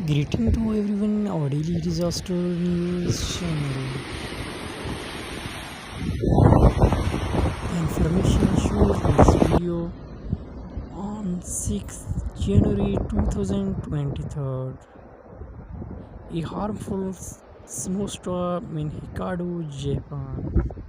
Greeting to everyone, our daily disaster news channel. The information shows in this video on 6th January 2023. A harmful snowstorm in Hokkaido, Japan.